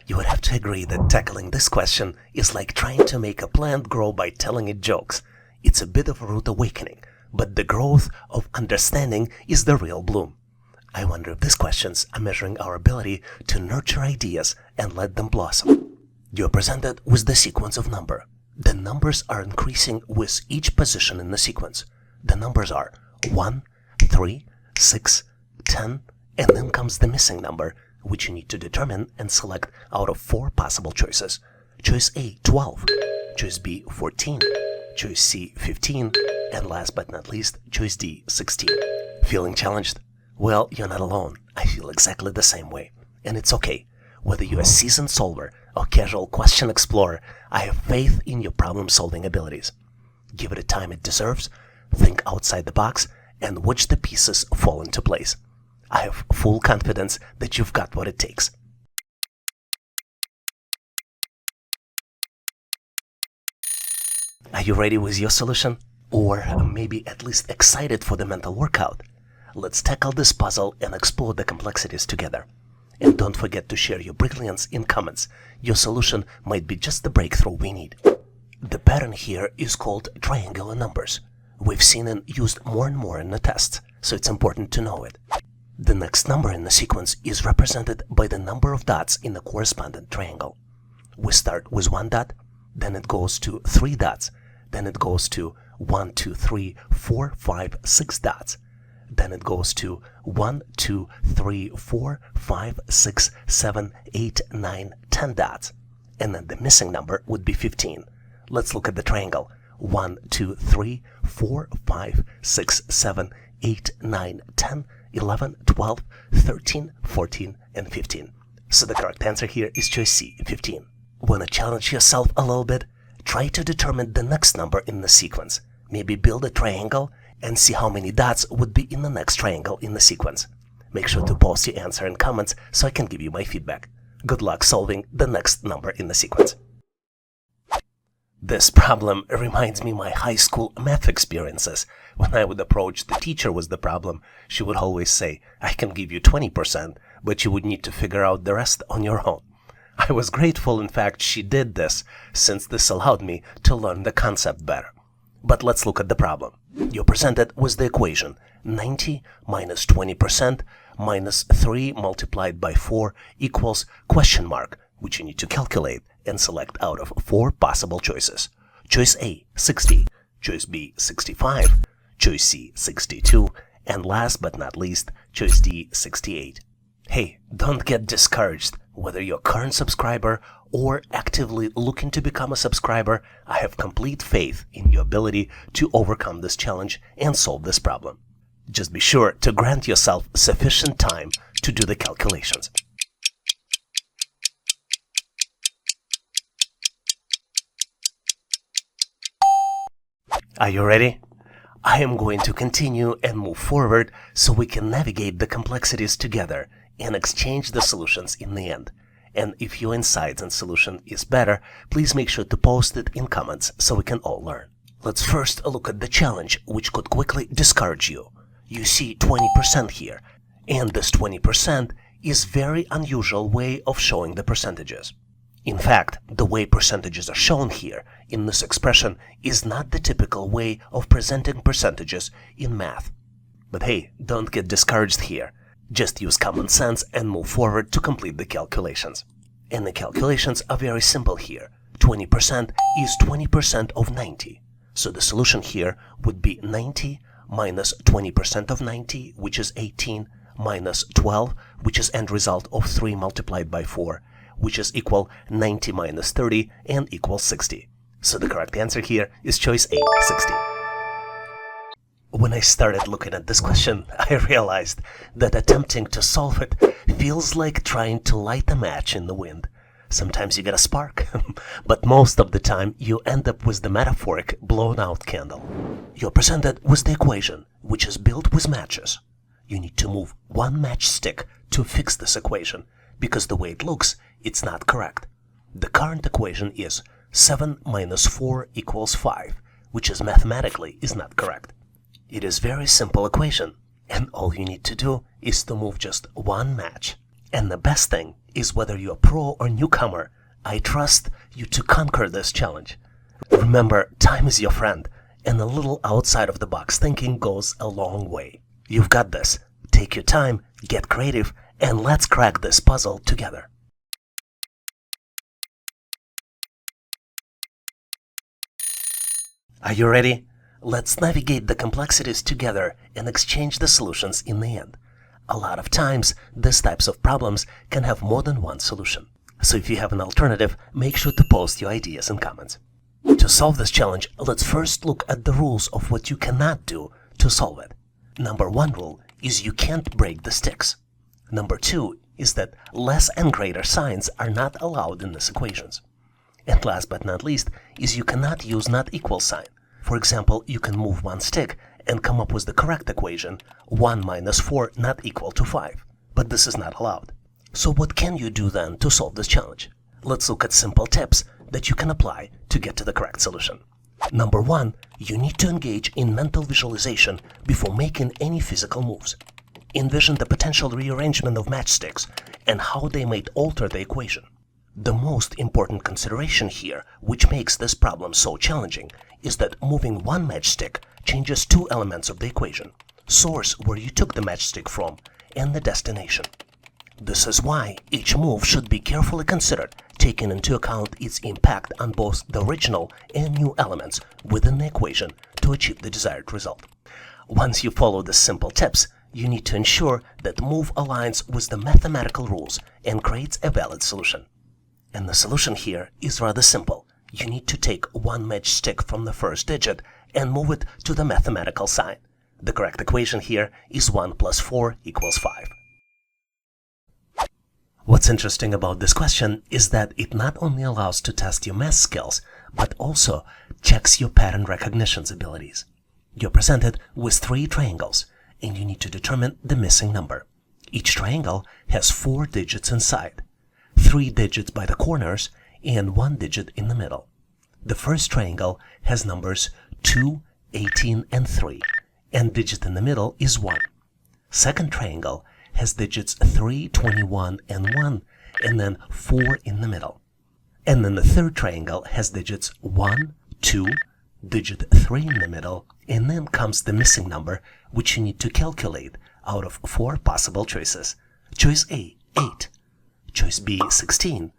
You would have to agree that tackling this question is like trying to make a plant grow by telling it jokes. It's a bit of a rude awakening, but the growth of understanding is the real bloom. I wonder if these questions are measuring our ability to nurture ideas and let them blossom. You're presented with the sequence of number. The numbers are increasing with each position in the sequence. The numbers are 1, 3, 6, 10, and then comes the missing number, which you need to determine and select out of 4 possible choices. Choice A, 12. Choice B, 14. Choice C, 15. And last but not least, choice D, 16. Feeling challenged? Well, you're not alone. I feel exactly the same way. And it's okay. Whether you're a seasoned solver or casual question explorer, I have faith in your problem-solving abilities. Give it the time it deserves, think outside the box, and watch the pieces fall into place. I have full confidence that you've got what it takes. Are you ready with your solution? Or maybe at least excited for the mental workout? Let's tackle this puzzle and explore the complexities together. And don't forget to share your brilliance in comments. Your solution might be just the breakthrough we need. The pattern here is called triangular numbers. We've seen it used more and more in the tests, so it's important to know it. The next number in the sequence is represented by the number of dots in the corresponding triangle. We start with 1 dot, then it goes to 3 dots, then it goes to 1, 2, 3, 4, 5, 6 dots. Then it goes to 1, 2, 3, 4, 5, 6, 7, 8, 9, 10 dots. And then the missing number would be 15. Let's look at the triangle. 1, 2, 3, 4, 5, 6, 7, 8, 9, 10, 11, 12, 13, 14, and 15. So the correct answer here is choice C, 15. Wanna challenge yourself a little bit? Try to determine the next number in the sequence. Maybe build a triangle and see how many dots would be in the next triangle in the sequence. Make sure to post your answer in comments so I can give you my feedback. Good luck solving the next number in the sequence. This problem reminds me of my high school math experiences. When I would approach the teacher with the problem, she would always say, I can give you 20%, but you would need to figure out the rest on your own. I was grateful, in fact, she did this, since this allowed me to learn the concept better. But let's look at the problem. You're presented with the equation 90 minus 20% minus 3 multiplied by 4 equals question mark, which you need to calculate and select out of 4 possible choices. Choice A, 60. Choice B, 65. Choice C, 62. And last but not least, choice D, 68. Hey, don't get discouraged. Whether you're a current subscriber or actively looking to become a subscriber, I have complete faith in your ability to overcome this challenge and solve this problem. Just be sure to grant yourself sufficient time to do the calculations. Are you ready? I am going to continue and move forward so we can navigate the complexities together and exchange the solutions in the end. And if your insights and solution is better, please make sure to post it in comments so we can all learn. Let's first look at the challenge, which could quickly discourage you. You see 20% here, and this 20% is very unusual way of showing the percentages. In fact, the way percentages are shown here in this expression is not the typical way of presenting percentages in math. But hey, don't get discouraged here. Just use common sense and move forward to complete the calculations. And the calculations are very simple here. 20% is 20% of 90. So the solution here would be 90 minus 20% of 90, which is 18, minus 12, which is end result of 3 multiplied by 4, which is equal 90 minus 30 and equals 60. So the correct answer here is choice A, 60. When I started looking at this question, I realized that attempting to solve it feels like trying to light a match in the wind. Sometimes you get a spark, but most of the time you end up with the metaphoric blown-out candle. You're presented with the equation, which is built with matches. You need to move one matchstick to fix this equation, because the way it looks, it's not correct. The current equation is 7 minus 4 equals 5, which is mathematically is not correct. It is a very simple equation, and all you need to do is to move just one match. And the best thing is whether you're a pro or newcomer, I trust you to conquer this challenge. Remember, time is your friend, and a little outside of the box thinking goes a long way. You've got this. Take your time, get creative, and let's crack this puzzle together. Are you ready? Let's navigate the complexities together and exchange the solutions in the end. A lot of times, these types of problems can have more than one solution. So if you have an alternative, make sure to post your ideas in comments. To solve this challenge, let's first look at the rules of what you cannot do to solve it. Number 1 rule is you can't break the sticks. Number 2 is that less and greater signs are not allowed in these equations. And last but not least is you cannot use not equal sign. For example, you can move one stick and come up with the correct equation, 1 minus 4 not equal to 5. But this is not allowed. So what can you do then to solve this challenge? Let's look at simple tips that you can apply to get to the correct solution. Number 1, you need to engage in mental visualization before making any physical moves. Envision the potential rearrangement of matchsticks and how they might alter the equation. The most important consideration here, which makes this problem so challenging, is that moving one matchstick changes 2 elements of the equation: source, where you took the matchstick from, and the destination. This is why each move should be carefully considered, taking into account its impact on both the original and new elements within the equation to achieve the desired result. Once you follow the simple tips, you need to ensure that the move aligns with the mathematical rules and creates a valid solution. And the solution here is rather simple. You need to take one matchstick from the first digit and move it to the mathematical sign. The correct equation here is 1 plus 4 equals 5. What's interesting about this question is that it not only allows to test your math skills, but also checks your pattern recognition abilities. You're presented with 3 triangles, and you need to determine the missing number. Each triangle has 4 digits inside, 3 digits by the corners, and 1 digit in the middle. The first triangle has numbers 2, 18, and 3, and digit in the middle is 1. Second triangle has digits 3, 21, and 1, and then 4 in the middle. And then the third triangle has digits 1, 2, digit 3 in the middle, and then comes the missing number, which you need to calculate out of 4 possible choices. Choice A, 8. Choice B, 16.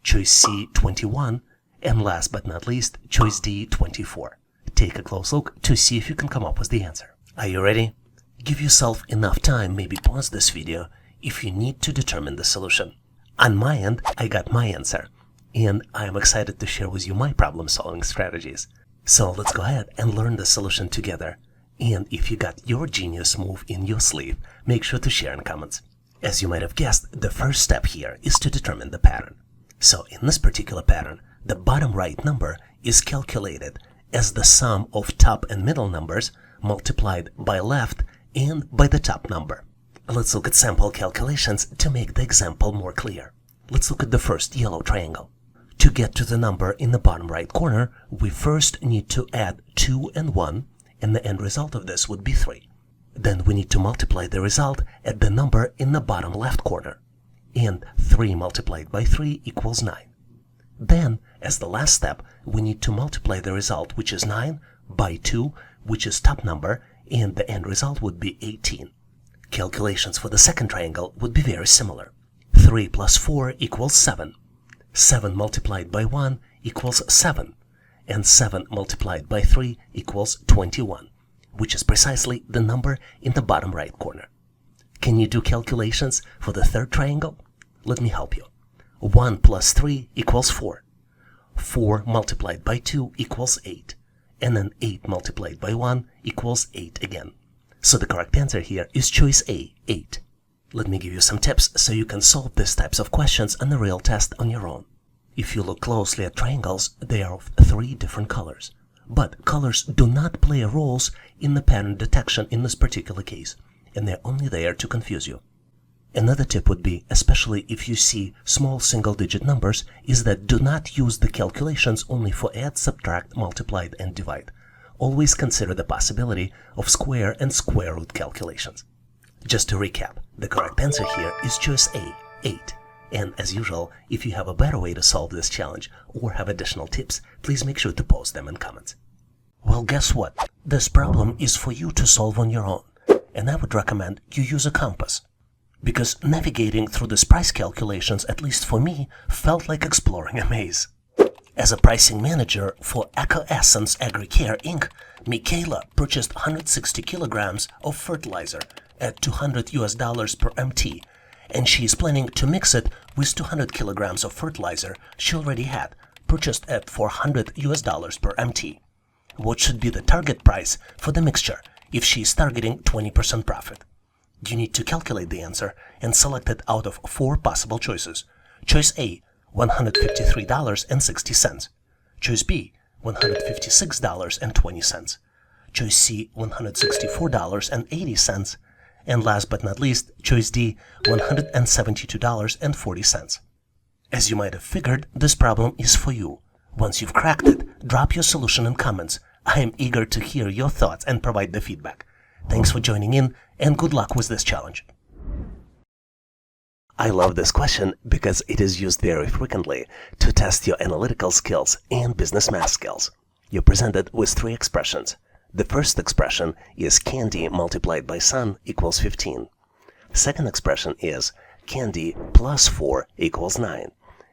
Choice C, 21. And last but not least, choice D, 24. Take a close look to see if you can come up with the answer. Are you ready? Give yourself enough time, maybe pause this video, if you need to determine the solution. On my end, I got my answer, and I am excited to share with you my problem-solving strategies. So let's go ahead and learn the solution together. And if you got your genius move in your sleeve, make sure to share in comments. As you might have guessed, the first step here is to determine the pattern. So in this particular pattern, the bottom right number is calculated as the sum of top and middle numbers multiplied by left and by the top number. Let's look at sample calculations to make the example more clear. Let's look at the first yellow triangle. To get to the number in the bottom right corner, we first need to add 2 and 1, and the end result of this would be 3. Then we need to multiply the result at the number in the bottom left corner, and 3 multiplied by 3 equals 9. Then, as the last step, we need to multiply the result, which is 9, by 2, which is top number, and the end result would be 18. Calculations for the second triangle would be very similar. 3 plus 4 equals 7. 7 multiplied by 1 equals 7. And 7 multiplied by 3 equals 21, which is precisely the number in the bottom right corner. Can you do calculations for the third triangle? Let me help you. 1 plus 3 equals 4. 4 multiplied by 2 equals 8. And then 8 multiplied by 1 equals 8 again. So the correct answer here is choice A, 8. Let me give you some tips so you can solve these types of questions on a real test on your own. If you look closely at triangles, they are of 3 different colors. But colors do not play roles in the pattern detection in this particular case, and they're only there to confuse you. Another tip would be, especially if you see small single-digit numbers, is that do not use the calculations only for add, subtract, multiply, and divide. Always consider the possibility of square and square root calculations. Just to recap, the correct answer here is choice A, 8. And as usual, if you have a better way to solve this challenge or have additional tips, please make sure to post them in comments. Well, guess what? This problem is for you to solve on your own, and I would recommend you use a compass. Because navigating through these price calculations, at least for me, felt like exploring a maze. As a pricing manager for Eco Essence Agricare Inc., Michaela purchased 160 kilograms of fertilizer at $200 per MT, and she is planning to mix it with 200 kilograms of fertilizer she already had, purchased at $400 per MT. What should be the target price for the mixture if she is targeting 20% profit? You need to calculate the answer and select it out of 4 possible choices. Choice A, $153.60. Choice B, $156.20. Choice C, $164.80. And last but not least, choice D, $172.40. As you might have figured, this problem is for you. Once you've cracked it, drop your solution in comments. I am eager to hear your thoughts and provide the feedback. Thanks for joining in, and good luck with this challenge. I love this question because it is used very frequently to test your analytical skills and business math skills. You're presented with 3 expressions. The first expression is candy multiplied by sun equals 15. The second expression is candy plus 4 equals 9.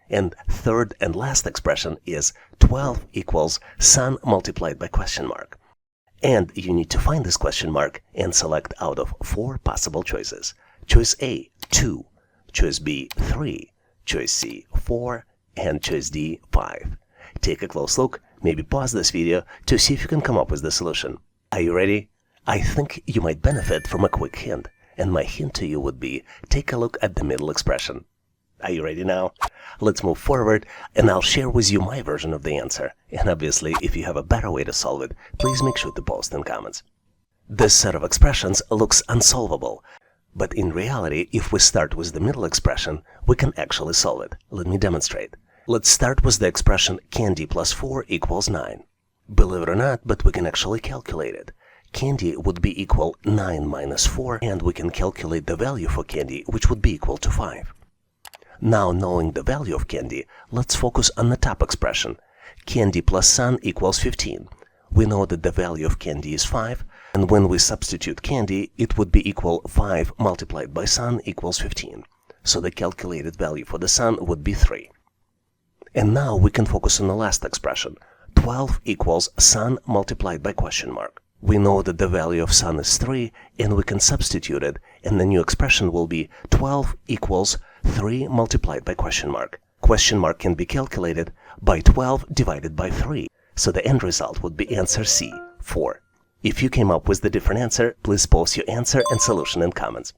And third and last expression is 12 equals sun multiplied by question mark. And you need to find this question mark and select out of 4 possible choices. Choice A, 2. Choice B, 3. Choice C, 4. And choice D, 5. Take a close look, maybe pause this video to see if you can come up with the solution. Are you ready? I think you might benefit from a quick hint, and my hint to you would be take a look at the middle expression. Are you ready now? Let's move forward, and I'll share with you my version of the answer. And obviously, if you have a better way to solve it, please make sure to post in comments. This set of expressions looks unsolvable, but in reality, if we start with the middle expression, we can actually solve it. Let me demonstrate. Let's start with the expression candy plus 4 equals 9. Believe it or not, but we can actually calculate it. Candy would be equal 9 minus 4, and we can calculate the value for candy, which would be equal to 5. Now, knowing the value of candy, let's focus on the top expression. Candy plus sun equals 15. We know that the value of candy is 5, and when we substitute candy, it would be equal 5 multiplied by sun equals 15. So the calculated value for the sun would be 3. And now we can focus on the last expression. 12 equals sun multiplied by question mark. We know that the value of sun is 3, and we can substitute it, and the new expression will be 12 equals 3 multiplied by question mark. Question mark can be calculated by 12 divided by 3, so the end result would be answer C, 4. If you came up with the different answer, please post your answer and solution in comments.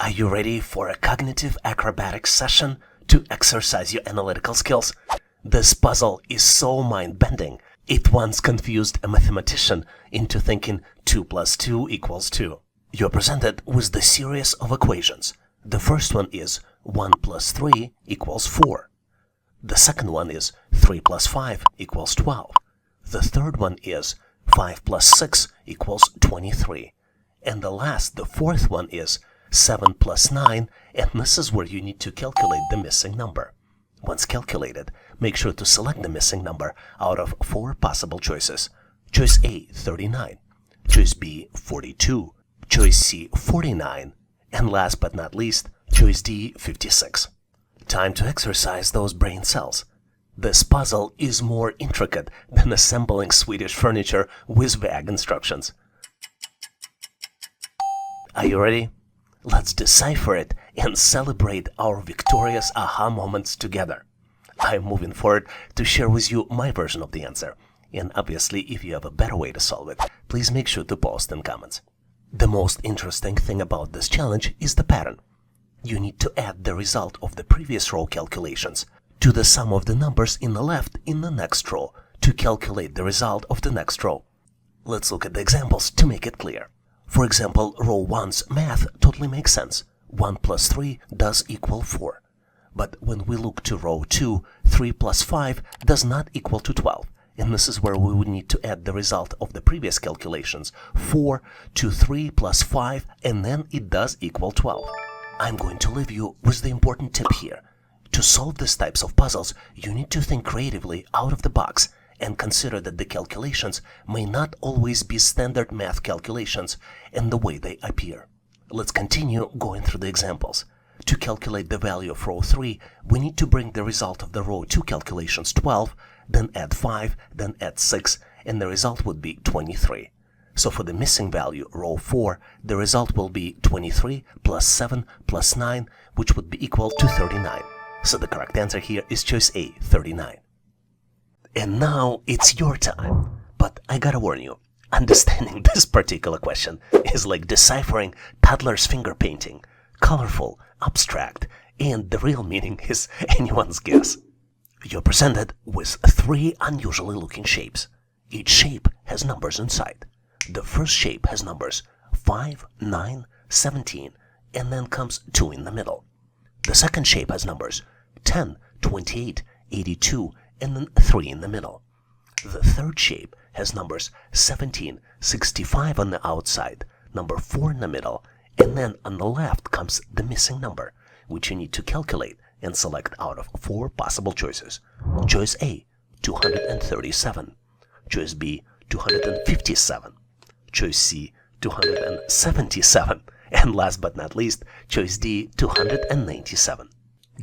Are you ready for a cognitive acrobatics session to exercise your analytical skills? This puzzle is so mind-bending. It once confused a mathematician into thinking 2 plus 2 equals 2. You're presented with the series of equations. The first one is 1 plus 3 equals 4. The second one is 3 plus 5 equals 12. The third one is 5 plus 6 equals 23. And the fourth one is 7 plus 9, and this is where you need to calculate the missing number. Once calculated, make sure to select the missing number out of 4 possible choices. Choice A, 39. Choice B, 42. Choice C, 49. And last but not least, choice D, 56. Time to exercise those brain cells. This puzzle is more intricate than assembling Swedish furniture with vague instructions. Are you ready? Let's decipher it and celebrate our victorious aha moments together. I'm moving forward to share with you my version of the answer. And obviously, if you have a better way to solve it, please make sure to post in comments. The most interesting thing about this challenge is the pattern. You need to add the result of the previous row calculations to the sum of the numbers in the left in the next row to calculate the result of the next row. Let's look at the examples to make it clear. For example, row 1's math totally makes sense. 1 plus 3 does equal 4. But when we look to row 2, 3 plus 5 does not equal to 12. And this is where we would need to add the result of the previous calculations, 4 to 3 plus 5, and then it does equal 12. I'm going to leave you with the important tip here. To solve these types of puzzles, you need to think creatively out of the box and consider that the calculations may not always be standard math calculations in the way they appear. Let's continue going through the examples. To calculate the value of row 3, we need to bring the result of the row 2 calculations 12, then add 5, then add 6, and the result would be 23. So for the missing value, row 4, the result will be 23 plus 7 plus 9, which would be equal to 39. So the correct answer here is choice A, 39. And now it's your time. But I gotta warn you, understanding this particular question is like deciphering toddler's finger painting. Colorful, abstract, and the real meaning is anyone's guess. You're presented with 3 unusually looking shapes. Each shape has numbers inside. The first shape has numbers 5, 9, 17, and then comes 2 in the middle. The second shape has numbers 10, 28, 82, and then 3 in the middle. The third shape has numbers 17, 65 on the outside, number 4 in the middle, and then on the left comes the missing number, which you need to calculate and select out of 4 possible choices. Choice A, 237. Choice B, 257. Choice C, 277. And last but not least, choice D, 297.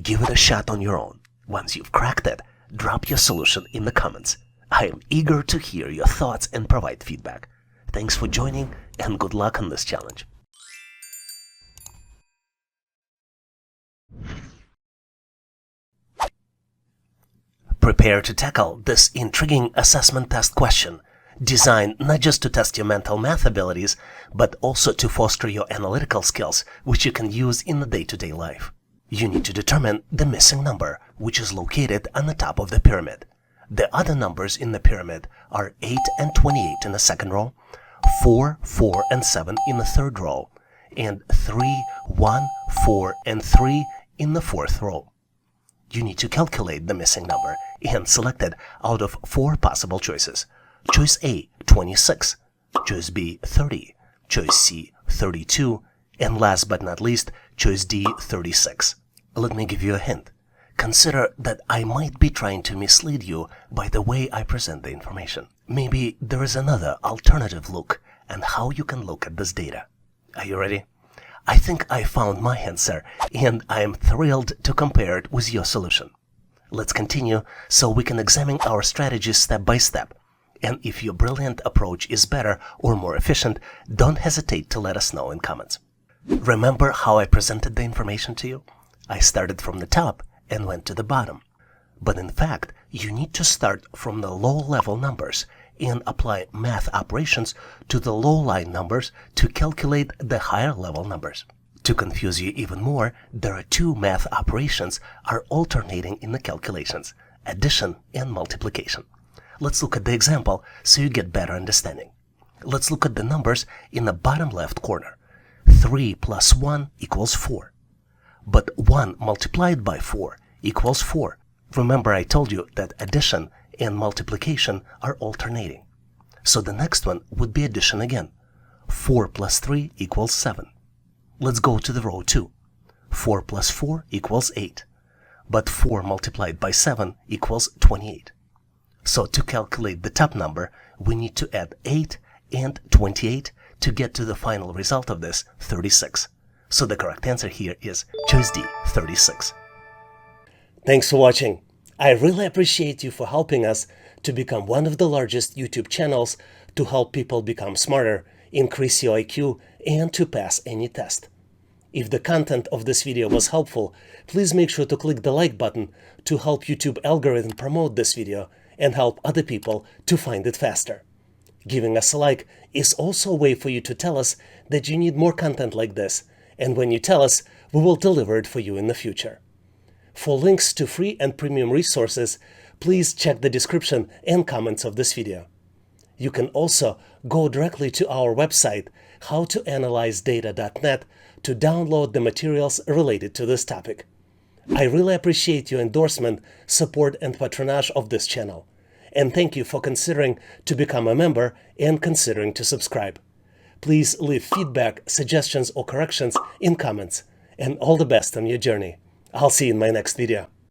Give it a shot on your own. Once you've cracked it, drop your solution in the comments. I am eager to hear your thoughts and provide feedback. Thanks for joining and good luck on this challenge. Prepare to tackle this intriguing assessment test question, designed not just to test your mental math abilities, but also to foster your analytical skills, which you can use in the day-to-day life. You need to determine the missing number, which is located on the top of the pyramid. The other numbers in the pyramid are 8 and 28 in the second row, 4, 4, and 7 in the third row, and 3, 1, 4, and 3 in the fourth row. You need to calculate the missing number and select it out of 4 possible choices. Choice A, 26, choice B, 30, choice C, 32, and last but not least, choice D, 36. Let me give you a hint. Consider that I might be trying to mislead you by the way I present the information. Maybe there is another alternative look and how you can look at this data. Are you ready? I think I found my answer, and I am thrilled to compare it with your solution. Let's continue so we can examine our strategies step by step. And if your brilliant approach is better or more efficient, don't hesitate to let us know in comments. Remember how I presented the information to you? I started from the top and went to the bottom. But in fact, you need to start from the low-level numbers and apply math operations to the low-line numbers to calculate the higher-level numbers. To confuse you even more, there are 2 math operations are alternating in the calculations, addition and multiplication. Let's look at the example so you get better understanding. Let's look at the numbers in the bottom left corner. 3 plus 1 equals 4. But 1 multiplied by 4 equals 4. Remember I told you that addition and multiplication are alternating. So the next one would be addition again. 4 plus 3 equals 7. Let's go to the row 2. 4 plus 4 equals 8. But 4 multiplied by 7 equals 28. So to calculate the top number, we need to add 8 and 28 to get to the final result of this, 36. So the correct answer here is choice D, 36. Thanks for watching. I really appreciate you for helping us to become one of the largest YouTube channels to help people become smarter, increase your IQ, and to pass any test. If the content of this video was helpful, please make sure to click the like button to help YouTube algorithm promote this video and help other people to find it faster. Giving us a like is also a way for you to tell us that you need more content like this, and when you tell us, we will deliver it for you in the future. For links to free and premium resources, please check the description and comments of this video. You can also go directly to our website, howtoanalyzedata.net, to download the materials related to this topic. I really appreciate your endorsement, support, and patronage of this channel. And thank you for considering to become a member and considering to subscribe. Please leave feedback, suggestions, or corrections in comments. and all the best on your journey. I'll see you in my next video.